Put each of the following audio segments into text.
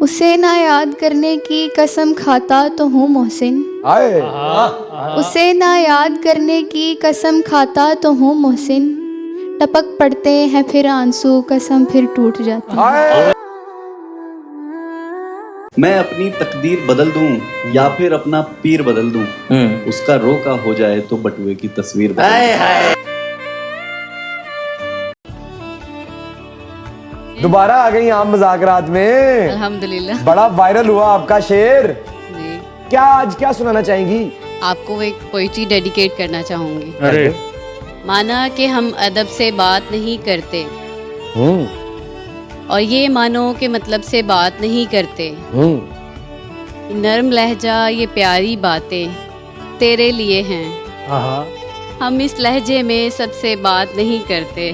उसे ना याद करने की कसम खाता तो हूँ मोहसिन। उसे ना याद करने की कसम खाता तो हूँ मोहसिन। टपक पड़ते हैं फिर आंसू, कसम फिर टूट जाती है। मैं अपनी तकदीर बदल दूं या फिर अपना पीर बदल दूं, उसका रोका हो जाए तो बटुए की तस्वीर बदल दूं। दोबारा आ गई आप मज़ाकरात में। अल्हम्दुलिल्लाह। बड़ा वायरल हुआ आपका शेर। जी, क्या आज क्या सुनाना चाहेंगी? आपको एक पोइट्री डेडिकेट करना चाहूँगी। अरे माना कि हम अदब से बात नहीं करते, और ये मानो कि मतलब से बात नहीं करते। नरम लहजा ये प्यारी बातें तेरे लिए हैं। हम इस लहजे में सबसे बात नहीं करते।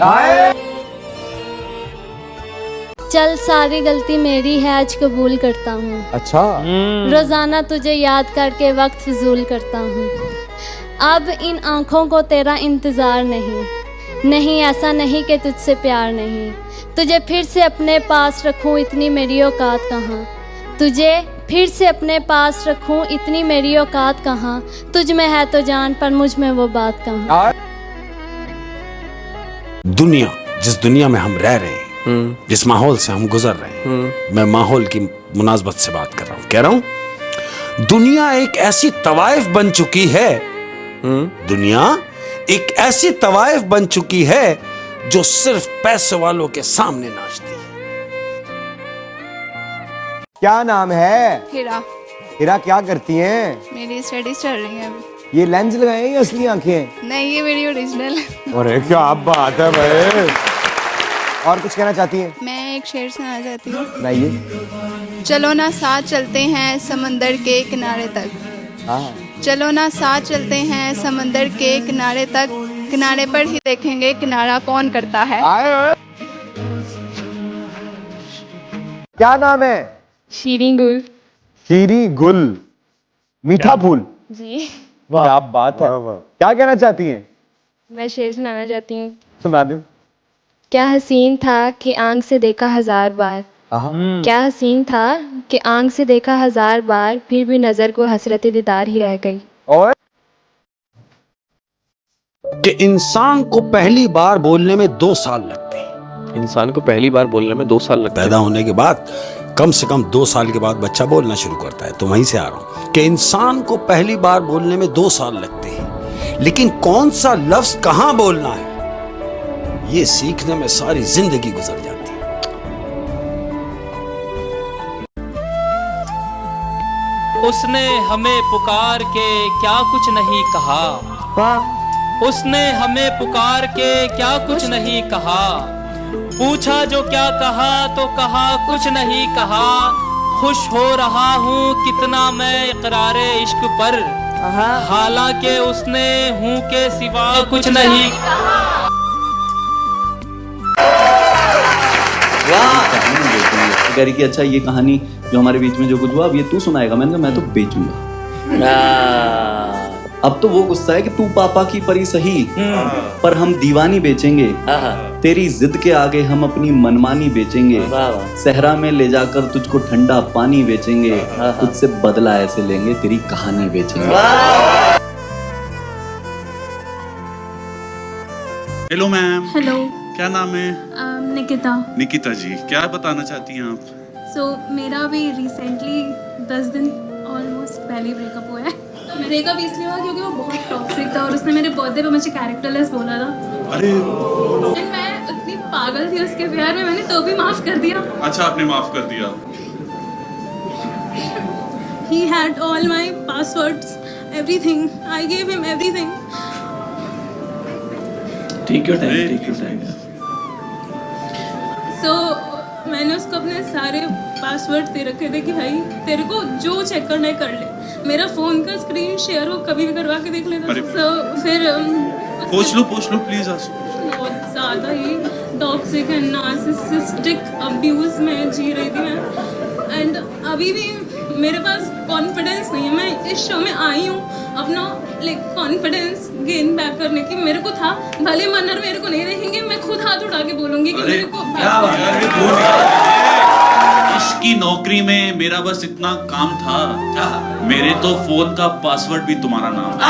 चल सारी गलती मेरी है, आज कबूल करता हूँ। अच्छा। रोजाना तुझे याद करके वक्त फिजूल करता हूँ। अब इन आँखों को तेरा इंतज़ार नहीं, ऐसा नहीं कि तुझसे प्यार नहीं। तुझे फिर से अपने पास रखूँ, इतनी मेरी औकात कहाँ। तुझे फिर से अपने पास रखूँ, इतनी मेरी औकात कहाँ। तुझ में है तो जान, पर मुझ में वो बात कहाँ। दुनिया, जिस दुनिया में हम रह रहे हैं, जिस माहौल से हम गुजर रहे हैं, मैं माहौल की मुनासबत से बात कर रहा हूँ। कह रहा हूँ दुनिया एक ऐसी तवाइफ बन चुकी है, दुनिया एक ऐसी तवाइफ बन चुकी है जो सिर्फ पैसे वालों के सामने नाचती है। क्या नाम है? हीरा। हीरा, क्या करती हैं? मेरी स्टडीज चल रही है अभी। ये लेंस लगाए हैं या असली आंखें? नहीं, ये मेरी ओरिजिनल है। अरे क्या बात है भाई। और कुछ कहना चाहती हैं? मैं एक शेर सुनाना चाहती हूँ। सुनाइए। चलो ना साथ चलते हैं समंदर के किनारे तक। हाँ। चलो ना साथ चलते हैं समंदर के किनारे तक। किनारे पर ही देखेंगे किनारा कौन करता है। क्या नाम है? शीरीन गुल। शीरी गुल, मीठा फूल। जी, क्या बात है। क्या कहना चाहती हैं? मैं शेर सुनाना चाहती हूँ। सुना दूं। क्या हसीन था कि आंख से देखा हजार बार। क्या हसीन था कि आंख से देखा हजार बार, फिर भी नजर को हसरत दीदार ही रह गई। और कि इंसान को पहली बार बोलने में 2 साल लगते हैं। इंसान को पहली बार बोलने में 2 साल लगते हैं। पैदा होने के बाद कम से कम 2 साल के बाद बच्चा बोलना शुरू करता है। तो वहीं से आ रहा हूं कि इंसान को पहली बार बोलने में 2 साल लगते हैं, लेकिन कौन सा लफ्ज कहां बोलना है, ये सीखने में सारी जिंदगी गुजर जाती है। उसने हमें पुकार के क्या कुछ नहीं कहा। उसने हमें पुकार के क्या कुछ नहीं कहा। पूछा जो क्या कहा तो कहा कुछ नहीं कहा। खुश हो रहा हूँ कितना मैं इकरारे इश्क पर, हालांकि उसने हूँ के सिवा कुछ नहीं। कह रही कि अच्छा ये कहानी जो हमारे बीच में जो कुछ हुआ अब ये तू सुनाएगा। मैंने कहा मैं तो बेचूंगा। अब तो वो गुस्सा है कि तू पापा की परी सही, पर हम दीवानी बेचेंगे। तेरी जिद के आगे हम अपनी मनमानी बेचेंगे। सहरा में ले जाकर तुझको ठंडा पानी बेचेंगे। तुझसे बदला ऐसे लेंगे, तेरी कहानी बेचेंगे। Hello ma'am. हेलो, क्या नाम है? निकिता। निकिता जी, क्या बताना चाहती हैं आप? मेरा भी रिसेंटली 10 दिन ऑलमोस्ट पहले ब्रेकअप हुआ है। ब्रेकअप इसलिए हुआ क्योंकि वो बहुत टॉक्सिक था और उसने मेरे बर्थडे पे मुझे कैरेक्टरलेस बोला था। अरे मैं इतनी पागल थी उसके प्यार में, मैंने तो भी माफ कर दिया। अच्छा, आपने माफ कर दिया। He had all my passwords, everything. I gave him everything. Take your time, take your time. मैंने उसको अपने सारे पासवर्ड दे रखे थे कि भाई तेरे को जो चेक करना है कर ले। मेरा फोन का स्क्रीन शेयर वो कभी भी करवा के देख लेता। फिर पूछ लो प्लीज। बहुत ज़्यादा ही टॉक्सिक एंड नार्सिसिस्टिक अब्यूज में जी रही थी मैं। एंड अभी भी मेरे पास कॉन्फिडेंस नहीं है। मैं इस शो में आई हूँ अपना कॉन्फिडेंस गेन बैक करने की। मेरे को था, भले मन्नर मेरे को नहीं देखेंगे, मैं खुद हाथ उठा के बोलूंगी कि मेरे को पुलिस की नौकरी में मेरा बस इतना काम था, मेरे तो फोन का पासवर्ड भी तुम्हारा नाम है।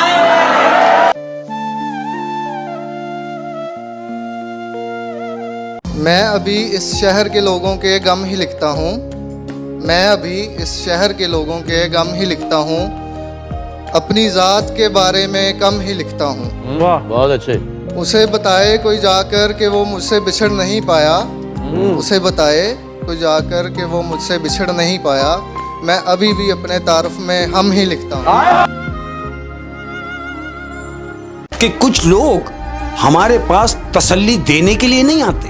मैं अभी इस शहर के लोगों के गम ही लिखता हूँ। मैं अभी इस शहर के लोगों के गम ही लिखता हूँ। अपनी ज़ात के बारे में कम ही लिखता हूँ। वाह, बहुत अच्छे। उसे बताए कोई जाकर कि वो मुझसे बिछड़ नहीं पाया। उसे बताए कोई जाकर कि वो मुझसे बिछड़ नहीं पाया। मैं अभी भी अपने तारुफ में हम ही लिखता हूँ। कि कुछ लोग हमारे पास तसल्ली देने के लिए नहीं आते।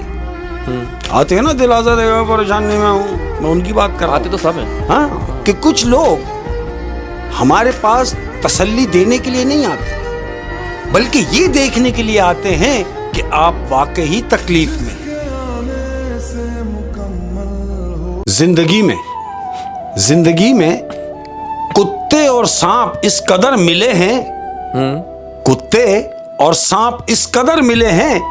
आते हैं ना, दिलासा देगा, परेशानी में हूँ, मैं उनकी बात कर रहा हूं। आते तो सब हैं। हाँ, कि कुछ लोग हमारे पास तसल्ली देने के लिए नहीं आते, बल्कि ये देखने के लिए आते हैं कि आप वाकई ही तकलीफ में। जिंदगी में कुत्ते और सांप इस कदर मिले हैं, कुत्ते और सांप इस कदर मिले हैं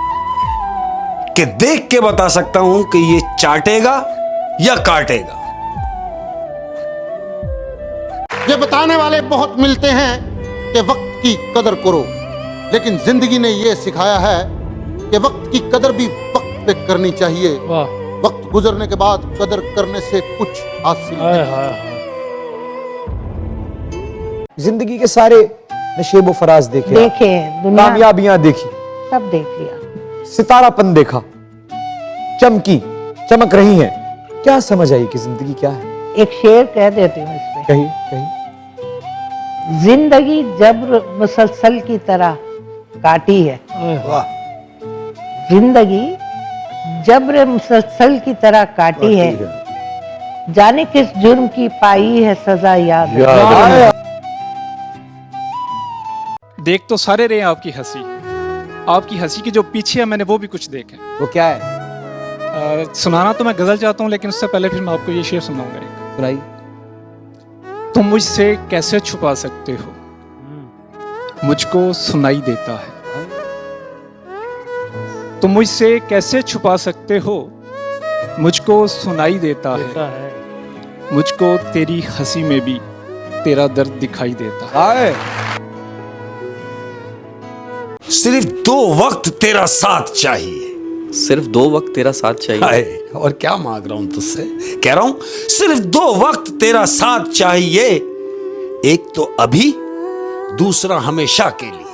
कि देख के बता सकता हूं कि ये चाटेगा या काटेगा। ये बताने वाले बहुत मिलते हैं कि वक्त की कदर करो, लेकिन जिंदगी ने ये सिखाया है कि वक्त की कदर भी वक्त पे करनी चाहिए। वक्त गुजरने के बाद कदर करने से कुछ हासिल नहीं। जिंदगी के सारे नशेबो फराज देखे, कामयाबियां देखी, सब देख लिया, सितारापन देखा, चमक रही हैं। क्या समझ आई कि जिंदगी क्या है? एक शेर कह देती हूँ इसमें। कहीं जिंदगी जब्र मुसलसल की तरह काटी है। जिंदगी जब्र मुसलसल की तरह काटी है, जाने किस जुर्म की पाई है सजा याद। देख तो सारे रहे आपकी हंसी के जो पीछे है मैंने वो भी कुछ देखे। वो क्या है? सुनाना तो मैं गजल चाहता हूँ, लेकिन उससे पहले फिर मैं आपको ये शेर सुनाऊंगा एक। सुनाइए। तुम मुझसे कैसे छुपा सकते हो, मुझको सुनाई देता है। तुम मुझसे कैसे छुपा सकते हो, मुझको सुनाई देता है। मुझको तेरी हंसी में भी तेरा दर्द दिखाई देता है। सिर्फ 2 वक्त तेरा साथ चाहिए। सिर्फ 2 वक्त तेरा साथ चाहिए। और क्या मांग रहा हूं तुझसे? कह रहा हूं सिर्फ 2 वक्त तेरा साथ चाहिए, एक तो अभी, दूसरा हमेशा के लिए।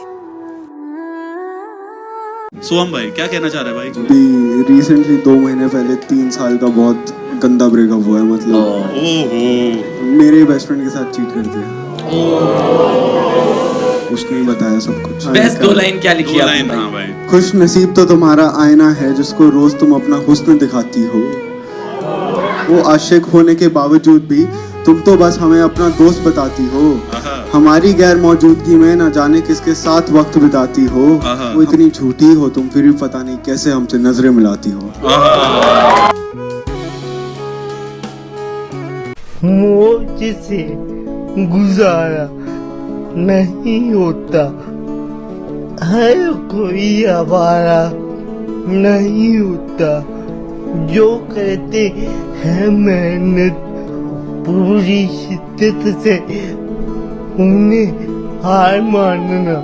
सोहम भाई क्या कहना चाह रहे हैं भाई? रिसेंटली 2 महीने पहले 3 साल का बहुत गंदा ब्रेकअप हुआ है। मतलब मेरे बेस्ट फ्रेंड के साथ चीट कर दिया। उसने ही बताया सब कुछ। बेस्ट 2 लाइन क्या लिखी आपने? हाँ भाई। खुश नसीब तो तुम्हारा आईना है जिसको रोज तुम अपना हुस्न दिखाती हो। वो आशिक होने के बावजूद भी तुम तो बस हमें अपना दोस्त बताती हो। हमारी गैर मौजूदगी में ना जाने किसके साथ वक्त बिताती हो। वो इतनी झूठी हो तुम, फिर भी पता नहीं कैसे हमसे नजरें मिलाती हो। मुझसे गुजारा नहीं होता, हर कोई आवारा नहीं होता। जो करते हैं मेहनत पूरी शिद्दत से, उन्हें हार मानना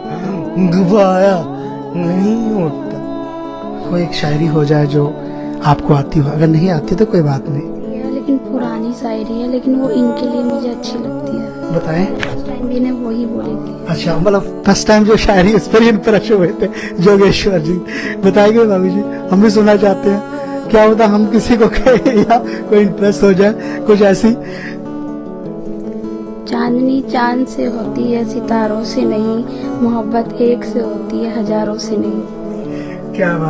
गवारा नहीं होता। कोई एक शायरी हो जाए जो आपको आती हो, अगर नहीं आती तो कोई बात नहीं। लेकिन पुरानी शायरी है, लेकिन वो इनके लिए मुझे अच्छी लगती है। बताएं। फर्स्ट टाइम भी ने वही बोली थी। अच्छा, मतलब फर्स्ट टाइम जो शायरी इस पर इंप्रेस हुए थे जोगेश्वर जी, बताएंगे भाभी जी? हम भी सुनना चाहते हैं। क्या होता हम किसी को कहे या कोई इंप्रेस हो जाए, कुछ ऐसी। चांदनी चांद से होती है सितारों से नहीं, मोहब्बत एक से होती है हजारों से नहीं। क्या बात।